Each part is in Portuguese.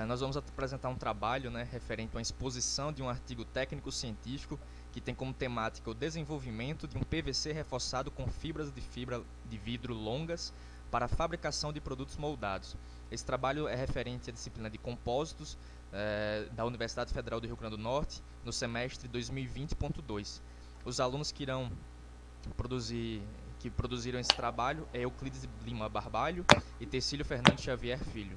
Nós vamos apresentar um trabalho, né, referente a uma exposição de um artigo técnico-científico que tem como temática o desenvolvimento de um PVC reforçado com fibras de fibra de vidro longas para a fabricação de produtos moldados. Esse trabalho é referente à disciplina de compósitos da Universidade Federal do Rio Grande do Norte, no semestre 2020.2. Os alunos que produziram esse trabalho é Euclides Lima Barbalho e Tecílio Fernandes Xavier Filho.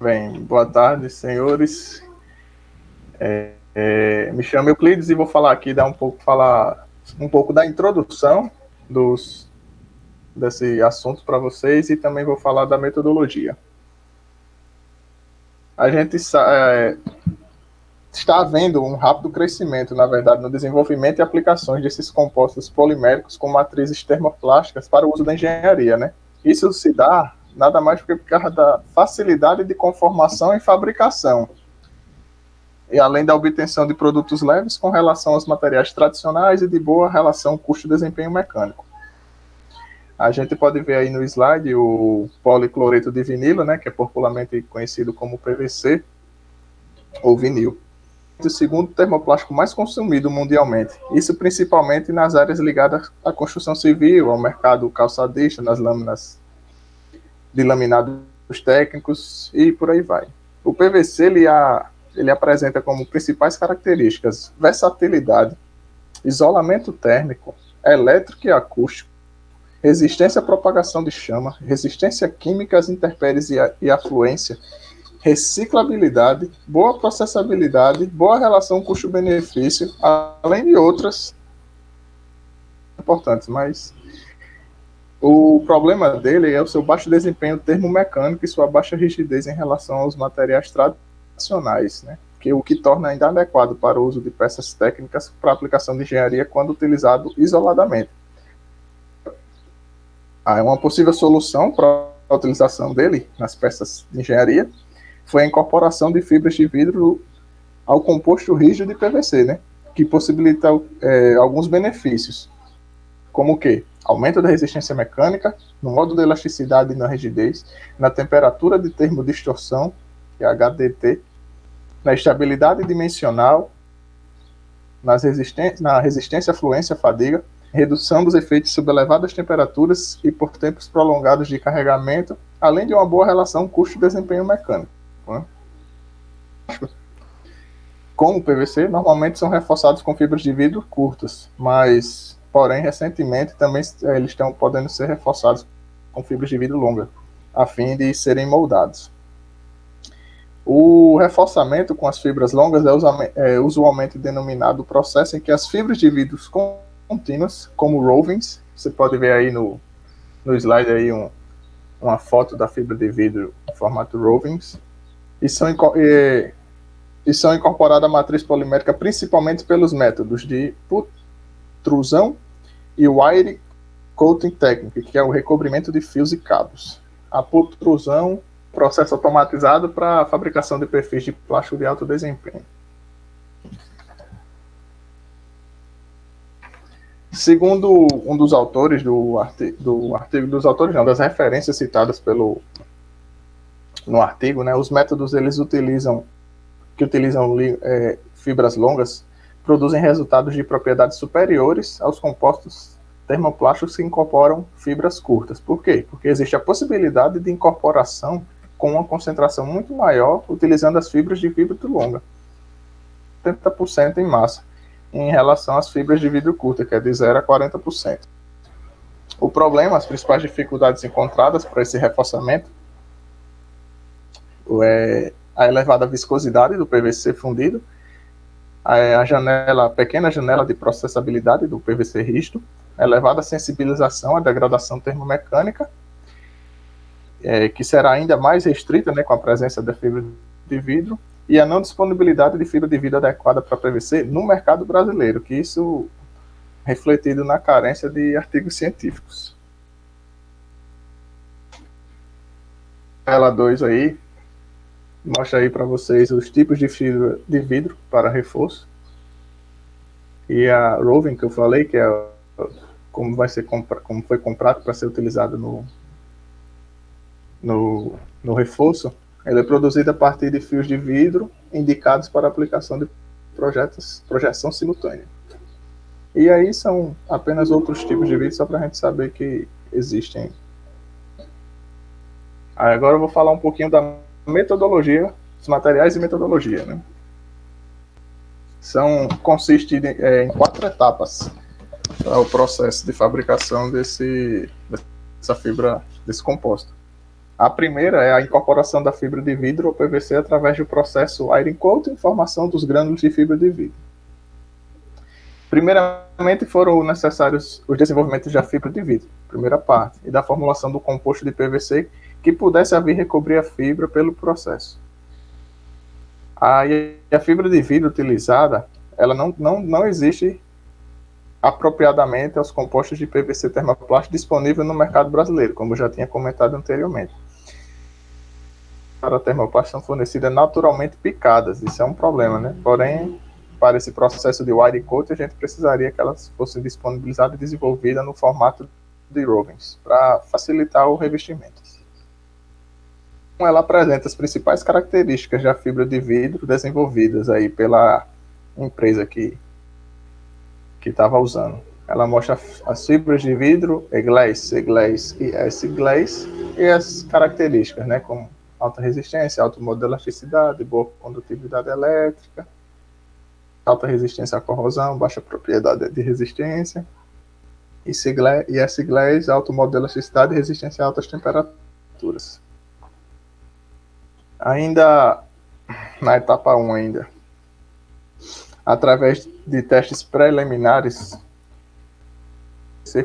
Bem, boa tarde, senhores. Me chamo Euclides e vou falar um pouco da introdução desse assunto para vocês e também vou falar da metodologia. A gente está vendo um rápido crescimento, na verdade, no desenvolvimento e aplicações desses compostos poliméricos com matrizes termoplásticas para o uso da engenharia, né? Isso se dá nada mais porque por causa da facilidade de conformação e fabricação, e além da obtenção de produtos leves com relação aos materiais tradicionais e de boa relação custo-desempenho mecânico. A gente pode ver aí no slide o policloreto de vinilo, né, que é popularmente conhecido como PVC ou vinil. O segundo termoplástico mais consumido mundialmente, isso principalmente nas áreas ligadas à construção civil, ao mercado calçadista, nas lâminas de laminados técnicos e por aí vai. O PVC ele apresenta como principais características versatilidade, isolamento térmico, elétrico e acústico, resistência à propagação de chama, resistência química às intempéries e afluência, reciclabilidade, boa processabilidade, boa relação custo-benefício, além de outras importantes, mas o problema dele é o seu baixo desempenho termomecânico e sua baixa rigidez em relação aos materiais tradicionais, né? O que torna ainda adequado para o uso de peças técnicas para aplicação de engenharia quando utilizado isoladamente. Uma possível solução para a utilização dele nas peças de engenharia foi a incorporação de fibras de vidro ao composto rígido de PVC, né? Que possibilita alguns benefícios, como o quê? Aumento da resistência mecânica, no modo de elasticidade e na rigidez, na temperatura de termodistorção, que é HDT, na estabilidade dimensional, na resistência à fluência, fadiga, redução dos efeitos sob elevadas temperaturas e por tempos prolongados de carregamento, além de uma boa relação custo-desempenho mecânico. Né? Como o PVC, normalmente são reforçados com fibras de vidro curtas, mas, porém, recentemente também eles estão podendo ser reforçados com fibras de vidro longa, a fim de serem moldados. O reforçamento com as fibras longas é usualmente denominado o processo em que as fibras de vidro contínuas, como rovings, você pode ver aí no slide aí uma foto da fibra de vidro em formato rovings, e são incorporadas à matriz polimérica principalmente pelos métodos de pultrusão e wire coating technique, que é o recobrimento de fios e cabos. A pultrusão, processo automatizado para a fabricação de perfis de plástico de alto desempenho. Segundo um dos autores das referências citadas no artigo, né, os métodos que utilizam fibras longas produzem resultados de propriedades superiores aos compostos termoplásticos que incorporam fibras curtas. Por quê? Porque existe a possibilidade de incorporação com uma concentração muito maior utilizando as fibras de vidro longa, 70% em massa, em relação às fibras de vidro curta, que é de 0 a 40%. O problema, as principais dificuldades encontradas para esse reforçamento é a elevada viscosidade do PVC fundido, a pequena janela de processabilidade do PVC rígido, a elevada sensibilização à degradação termomecânica, que será ainda mais restrita, né, com a presença da fibra de vidro, e a não disponibilidade de fibra de vidro adequada para PVC no mercado brasileiro, que isso refletido na carência de artigos científicos. Ela 2 aí mostra aí para vocês os tipos de fibra de vidro para reforço. E a roving que eu falei, que é como foi comprado para ser utilizado no reforço, ele é produzido a partir de fios de vidro indicados para aplicação de projeção simultânea. E aí são apenas outros tipos de vidro, só para a gente saber que existem. Aí agora eu vou falar um pouquinho da metodologia, dos materiais e metodologia, né? Consiste em 4 etapas o processo de fabricação dessa fibra, desse composto. A primeira é a incorporação da fibra de vidro ou PVC através do processo iron coating e formação dos grânulos de fibra de vidro. Primeiramente foram necessários os desenvolvimentos da fibra de vidro, primeira parte, e da formulação do composto de PVC que pudesse vir recobrir a fibra pelo processo. Aí a fibra de vidro utilizada, ela não existe apropriadamente aos compostos de PVC termoplástico disponível no mercado brasileiro, como eu já tinha comentado anteriormente. Para termoplástico são fornecidas naturalmente picadas, isso é um problema, né? Porém, para esse processo de wire coat, a gente precisaria que elas fossem disponibilizadas e desenvolvidas no formato de rovings, para facilitar o revestimento. Ela apresenta as principais características da fibra de vidro desenvolvidas aí pela empresa que estava usando. Ela mostra as fibras de vidro E-glass, C-glass e S-glass e as características, né, como alta resistência, alto modo de elasticidade, boa condutividade elétrica, alta resistência à corrosão, baixa propriedade de resistência, e S-glass, alto modo de elasticidade e resistência a altas temperaturas. Ainda na etapa 1 ainda, através de testes preliminares,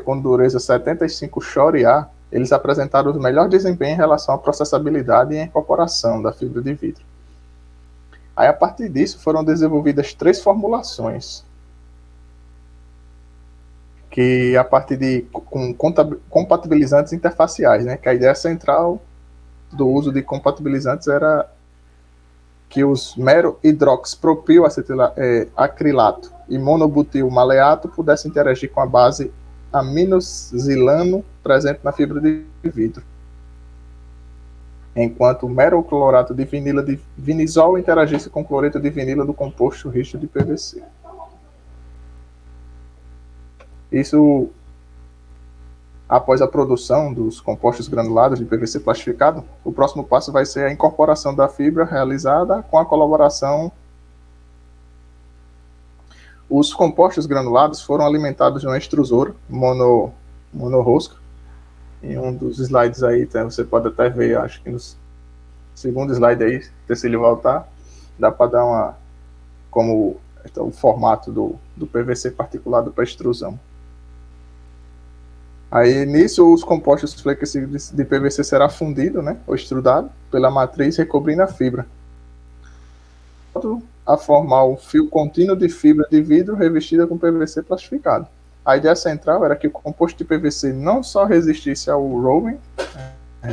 com dureza 75 SHORI-A, eles apresentaram o melhor desempenho em relação à processabilidade e incorporação da fibra de vidro. Aí, a partir disso, foram desenvolvidas 3 formulações, que a partir de compatibilizantes interfaciais, né, que a ideia central do uso de compatibilizantes era que os mero hidroxipropil acrilato e monobutil maleato pudessem interagir com a base aminosilano presente na fibra de vidro, enquanto o meroclorato de vinila de vinisol interagisse com cloreto de vinila do composto rígido de PVC. Isso, após a produção dos compostos granulados de PVC plastificado, o próximo passo vai ser a incorporação da fibra realizada com a colaboração. Os compostos granulados foram alimentados numa extrusora monorrosca. Em um dos slides aí, você pode até ver, acho que no segundo slide aí, se ele voltar, dá para dar como o formato do PVC particulado para extrusão. Aí, nisso, os compostos flexíveis de PVC será fundido, né, ou extrudado, pela matriz recobrindo a fibra, a formar um fio contínuo de fibra de vidro revestida com PVC plastificado. A ideia central era que o composto de PVC não só resistisse ao roving,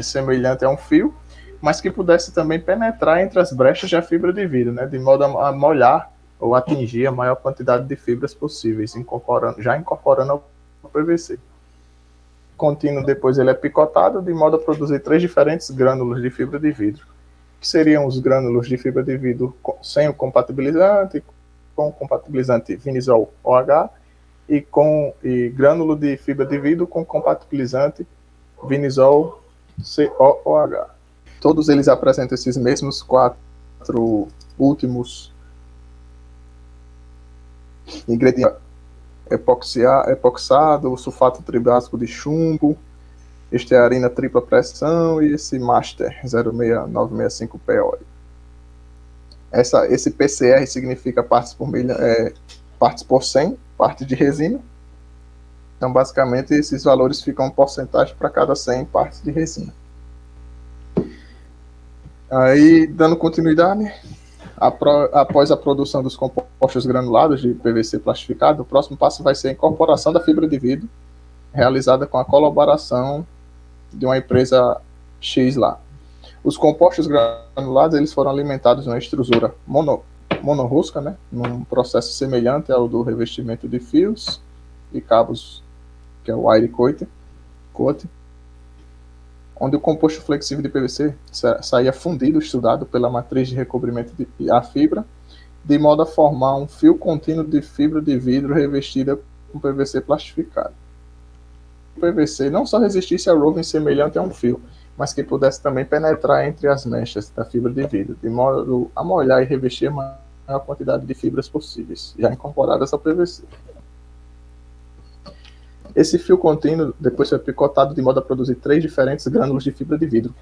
semelhante a um fio, mas que pudesse também penetrar entre as brechas da fibra de vidro, né, de modo a molhar ou atingir a maior quantidade de fibras possíveis, já incorporando ao PVC. Contínuo, depois ele é picotado de modo a produzir 3 diferentes grânulos de fibra de vidro, que seriam os grânulos de fibra de vidro sem o compatibilizante, com o compatibilizante vinisol OH, e grânulo de fibra de vidro com compatibilizante vinisol COOH. Todos eles apresentam esses mesmos 4 últimos ingredientes: epoxado, sulfato tribásico de chumbo, estearina tripla pressão e esse Master 06965 PO. Esse PCR significa partes por 100, partes de resina. Então, basicamente, esses valores ficam porcentagem para cada 100 partes de resina. Aí, dando continuidade, após a produção dos compostos granulados de PVC plastificado, o próximo passo vai ser a incorporação da fibra de vidro, realizada com a colaboração de uma empresa X lá. Os compostos granulados eles foram alimentados numa extrusora monorrosca, né, num processo semelhante ao do revestimento de fios e cabos, que é o wire coating. onde o composto flexível de PVC saía fundido, estudado pela matriz de recobrimento da fibra, de modo a formar um fio contínuo de fibra de vidro revestida com PVC plastificado. O PVC não só resistisse ao roving semelhante a um fio, mas que pudesse também penetrar entre as mechas da fibra de vidro, de modo a molhar e revestir a maior quantidade de fibras possíveis, já incorporadas ao PVC. Esse fio contínuo depois foi picotado de modo a produzir 3 diferentes grânulos de fibra de vidro,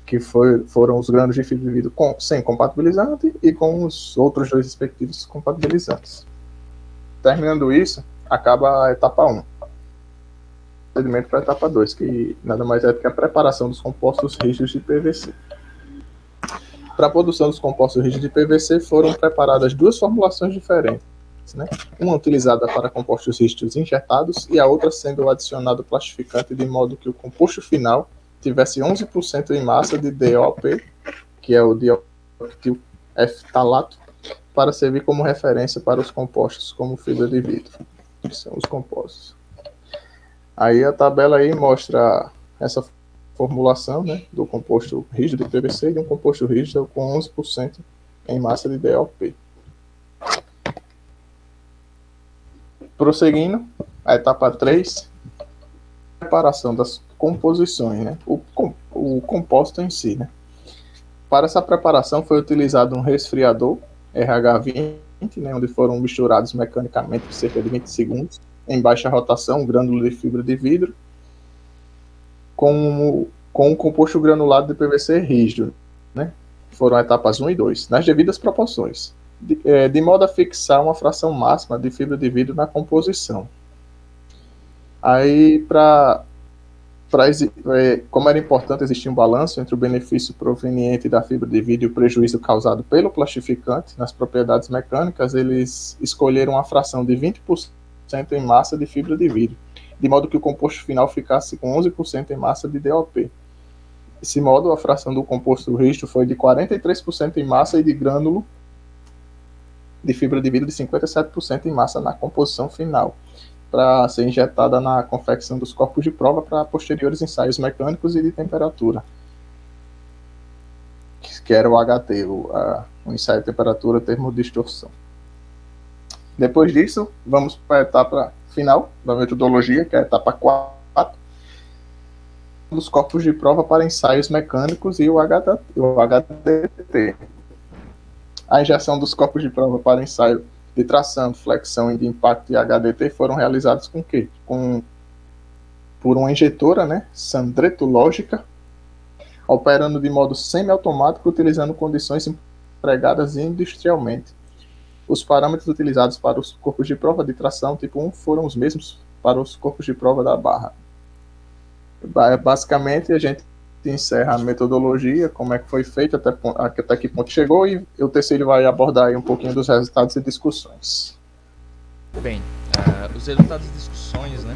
que foram os grânulos de fibra de vidro sem compatibilizante e com os outros 2 respectivos compatibilizantes. Terminando isso, acaba a etapa 1. Procedimento para a etapa 2, que nada mais é do que a preparação dos compostos rígidos de PVC. Para a produção dos compostos rígidos de PVC foram preparadas 2 formulações diferentes, né? Uma utilizada para compostos rígidos injetados e a outra sendo adicionado plastificante de modo que o composto final tivesse 11% em massa de DOP, que é o dioctil F-talato, para servir como referência para os compostos como fibra de vidro, que são os compostos. Aí a tabela aí mostra essa formulação, né, do composto rígido de PVC e de um composto rígido com 11% em massa de DOP. Prosseguindo, a etapa 3, preparação das composições, né, o composto em si, né. Para essa preparação foi utilizado um resfriador RH20, né, onde foram misturados mecanicamente por cerca de 20 segundos, em baixa rotação, um grânulo de fibra de vidro, com um composto granulado de PVC rígido, né? Foram etapas 1 e 2, nas devidas proporções, de modo a fixar uma fração máxima de fibra de vidro na composição. Aí, como era importante existir um balanço entre o benefício proveniente da fibra de vidro e o prejuízo causado pelo plastificante nas propriedades mecânicas, eles escolheram uma fração de 20% em massa de fibra de vidro, de modo que o composto final ficasse com 11% em massa de DOP. Desse modo, a fração do composto rígido foi de 43% em massa e de grânulo de fibra de vidro de 57% em massa na composição final, para ser injetada na confecção dos corpos de prova para posteriores ensaios mecânicos e de temperatura, que era o HT, o ensaio de temperatura termodistorção. Depois disso, vamos para a etapa final da metodologia, que é a etapa 4, dos corpos de prova para ensaios mecânicos e o HDT. A injeção dos corpos de prova para ensaio de tração, flexão e de impacto e HDT foram realizados com quê? Por uma injetora, né, sandretológica, operando de modo semiautomático, utilizando condições empregadas industrialmente. Os parâmetros utilizados para os corpos de prova de tração tipo 1 foram os mesmos para os corpos de prova da barra. Basicamente, a gente encerra a metodologia, como é que foi feito, até que ponto chegou, e o terceiro vai abordar aí um pouquinho dos resultados e discussões. Bem, os resultados e discussões, né,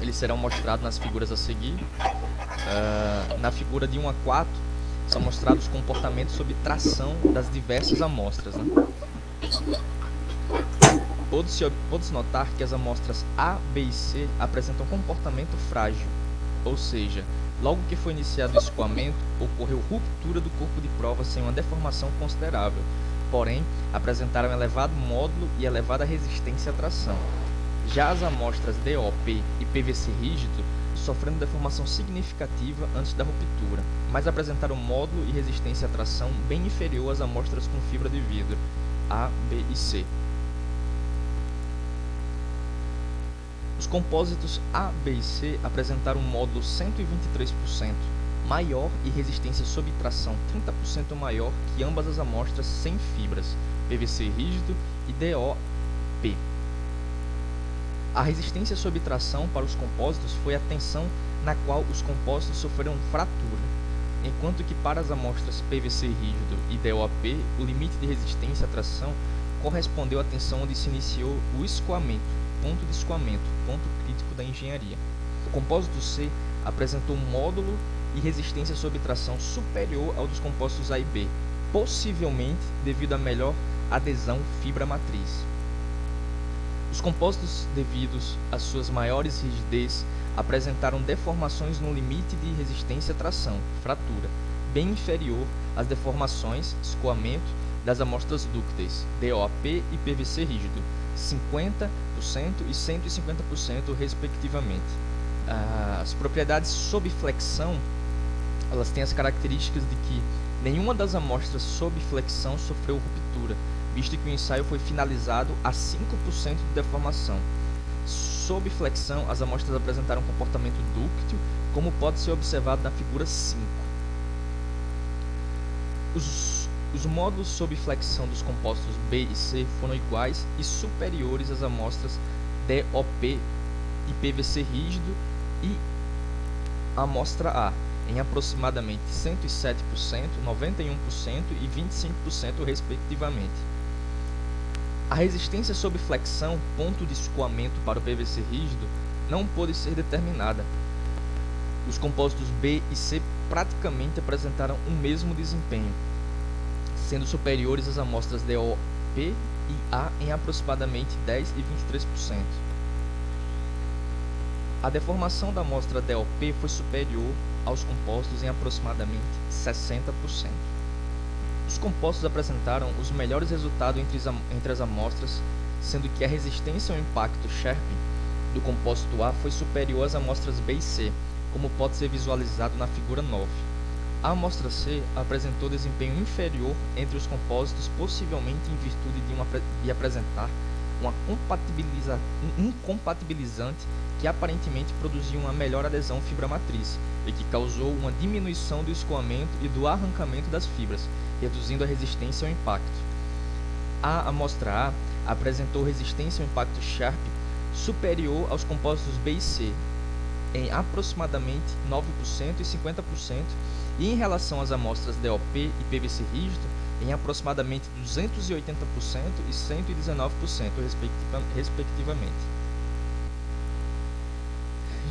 eles serão mostrados nas figuras a seguir. Na figura de 1 a 4, são mostrados os comportamentos sob tração das diversas amostras, né? Pode-se notar que as amostras A, B e C apresentam comportamento frágil, ou seja, logo que foi iniciado o escoamento, ocorreu ruptura do corpo de prova sem uma deformação considerável, porém apresentaram elevado módulo e elevada resistência à tração. Já as amostras DOP e PVC rígido sofrendo deformação significativa antes da ruptura, mas apresentaram módulo e resistência à tração bem inferior às amostras com fibra de vidro A, B e C. Os compósitos A, B e C apresentaram um módulo 123% maior e resistência sob tração 30% maior que ambas as amostras sem fibras, PVC rígido e DOP. A resistência sob tração para os compósitos foi a tensão na qual os compósitos sofreram fratura, enquanto que para as amostras PVC rígido e DOP, o limite de resistência à tração correspondeu à tensão onde se iniciou o escoamento, ponto de escoamento, ponto crítico da engenharia. O compósito C apresentou um módulo e resistência sob tração superior ao dos compósitos A e B, possivelmente devido à melhor adesão fibra matriz. Os compostos, devidos às suas maiores rigidez, apresentaram deformações no limite de resistência à tração, fratura, bem inferior às deformações, escoamento, das amostras dúcteis, DOP e PVC rígido, 50% e 150% respectivamente. As propriedades sob flexão, elas têm as características de que nenhuma das amostras sob flexão sofreu ruptura, visto que o ensaio foi finalizado a 5% de deformação. Sob flexão, as amostras apresentaram um comportamento dúctil, como pode ser observado na figura 5. Os módulos sob flexão dos compostos B e C foram iguais e superiores às amostras DOP e PVC rígido e a amostra A, em aproximadamente 107%, 91% e 25% respectivamente. A resistência sob flexão, ponto de escoamento para o PVC rígido, não pôde ser determinada. Os compostos B e C praticamente apresentaram o mesmo desempenho, sendo superiores às amostras DOP e A em aproximadamente 10% e 23%. A deformação da amostra DOP foi superior aos compostos em aproximadamente 60%. Os compostos apresentaram os melhores resultados entre as amostras, sendo que a resistência ao impacto Sharp do composto A foi superior às amostras B e C, como pode ser visualizado na figura 9. A amostra C apresentou desempenho inferior entre os compostos, possivelmente em virtude de apresentar um incompatibilizante que aparentemente produzia uma melhor adesão fibra-matriz e que causou uma diminuição do escoamento e do arrancamento das fibras, reduzindo a resistência ao impacto. A amostra A apresentou resistência ao impacto Sharp superior aos compostos B e C, em aproximadamente 9% e 50%, e em relação às amostras DOP e PVC rígido, em aproximadamente 280% e 119%, respectivamente.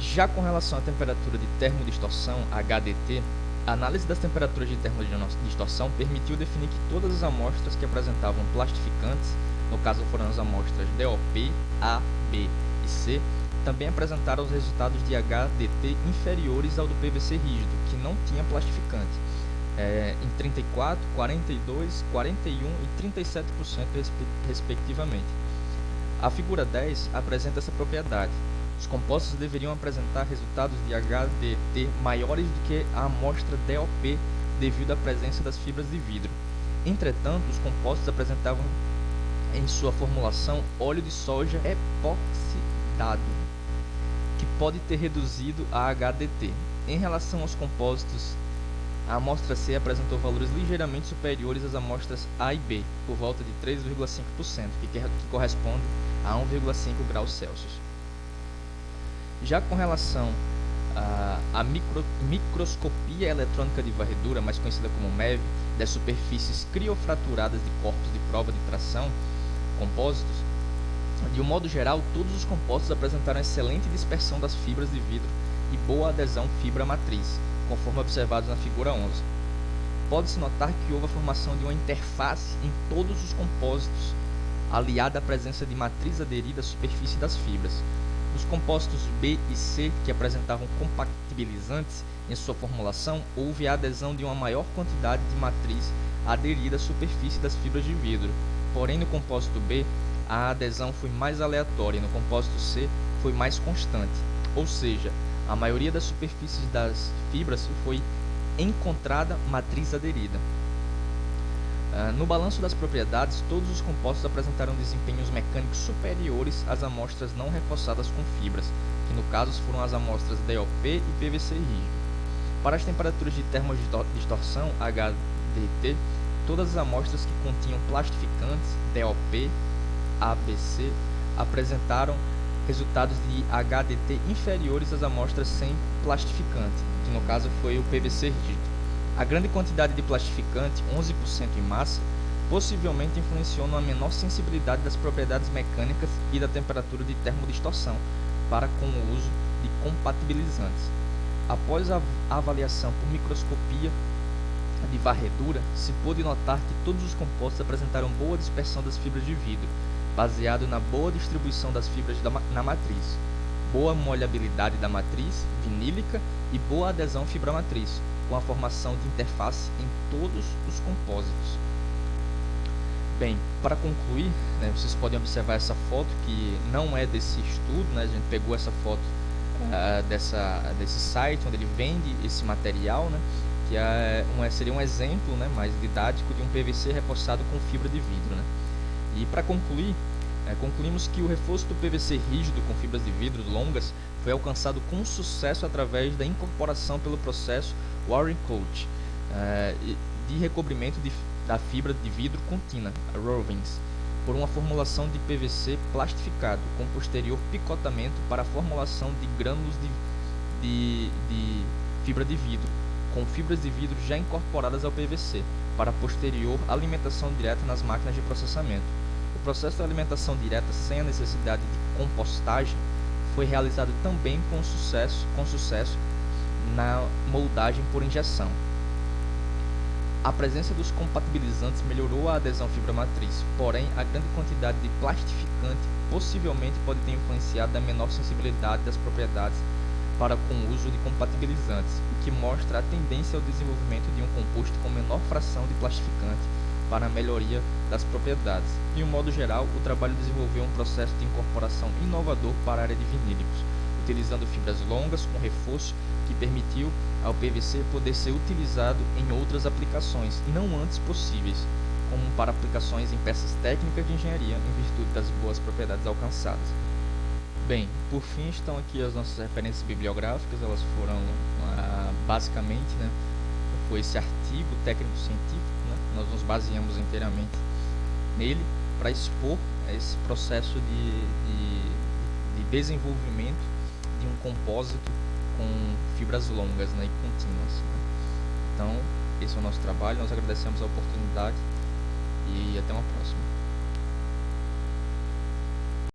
Já com relação à temperatura de termodistorção, HDT, a análise das temperaturas de termodistorção permitiu definir que todas as amostras que apresentavam plastificantes, no caso foram as amostras DOP, A, B e C, também apresentaram os resultados de HDT inferiores ao do PVC rígido, que não tinha plastificante, em 34%, 42%, 41% e 37% respectivamente. A figura 10 apresenta essa propriedade. Os compostos deveriam apresentar resultados de HDT maiores do que a amostra DOP devido à presença das fibras de vidro. Entretanto, os compostos apresentavam em sua formulação óleo de soja epoxidado, que pode ter reduzido a HDT. Em relação aos compostos, a amostra C apresentou valores ligeiramente superiores às amostras A e B, por volta de 3,5%, que corresponde a 1,5 graus Celsius. Já com relação à microscopia eletrônica de varredura, mais conhecida como MEV, das superfícies criofraturadas de corpos de prova de tração, compósitos, de um modo geral, todos os compostos apresentaram excelente dispersão das fibras de vidro e boa adesão fibra-matriz, conforme observados na figura 11. Pode-se notar que houve a formação de uma interface em todos os compósitos, aliada à presença de matriz aderida à superfície das fibras. Nos compostos B e C, que apresentavam compatibilizantes em sua formulação, houve a adesão de uma maior quantidade de matriz aderida à superfície das fibras de vidro. Porém, no compósito B, a adesão foi mais aleatória e no compósito C foi mais constante, ou seja, a maioria das superfícies das fibras foi encontrada matriz aderida. No balanço das propriedades, todos os compostos apresentaram desempenhos mecânicos superiores às amostras não reforçadas com fibras, que no caso foram as amostras DOP e PVC rígido. Para as temperaturas de termodistorção, HDT, todas as amostras que continham plastificantes, DOP, ABC, apresentaram resultados de HDT inferiores às amostras sem plastificante, que no caso foi o PVC rígido. A grande quantidade de plastificante, 11% em massa, possivelmente influenciou numa menor sensibilidade das propriedades mecânicas e da temperatura de termodistorção para com o uso de compatibilizantes. Após a avaliação por microscopia de varredura, se pôde notar que todos os compostos apresentaram boa dispersão das fibras de vidro baseado na boa distribuição das fibras na matriz, boa molhabilidade da matriz vinílica e boa adesão fibra-matriz, com a formação de interface em todos os compósitos. Bem, para concluir, né, vocês podem observar essa foto que não é desse estudo, né, a gente pegou essa foto desse site onde ele vende esse material, né, que seria um exemplo, né, mais didático de um PVC reforçado com fibra de vidro. Né. E para concluir, concluímos que o reforço do PVC rígido com fibras de vidro longas foi alcançado com sucesso através da incorporação pelo processo Waring Coat de recobrimento da fibra de vidro contínua, a Rovings, por uma formulação de PVC plastificado, com posterior picotamento para a formulação de grânulos de fibra de vidro, com fibras de vidro já incorporadas ao PVC, para posterior alimentação direta nas máquinas de processamento. O processo de alimentação direta sem a necessidade de compostagem foi realizado também com sucesso na moldagem por injeção. A presença dos compatibilizantes melhorou a adesão fibra-matriz, porém a grande quantidade de plastificante possivelmente pode ter influenciado a menor sensibilidade das propriedades para com o uso de compatibilizantes, o que mostra a tendência ao desenvolvimento de um composto com menor fração de plastificante para a melhoria das propriedades. De um modo geral, o trabalho desenvolveu um processo de incorporação inovador para a área de vinílicos, utilizando fibras longas com reforço que permitiu ao PVC poder ser utilizado em outras aplicações não antes possíveis, como para aplicações em peças técnicas de engenharia em virtude das boas propriedades alcançadas. Bem, por fim estão aqui as nossas referências bibliográficas. Elas foram basicamente, né, foi esse artigo técnico-científico, né, nós nos baseamos inteiramente nele para expor esse processo de desenvolvimento de um compósito com fibras longas, né, e contínuas. Né. Então, esse é o nosso trabalho, nós agradecemos a oportunidade e até uma próxima.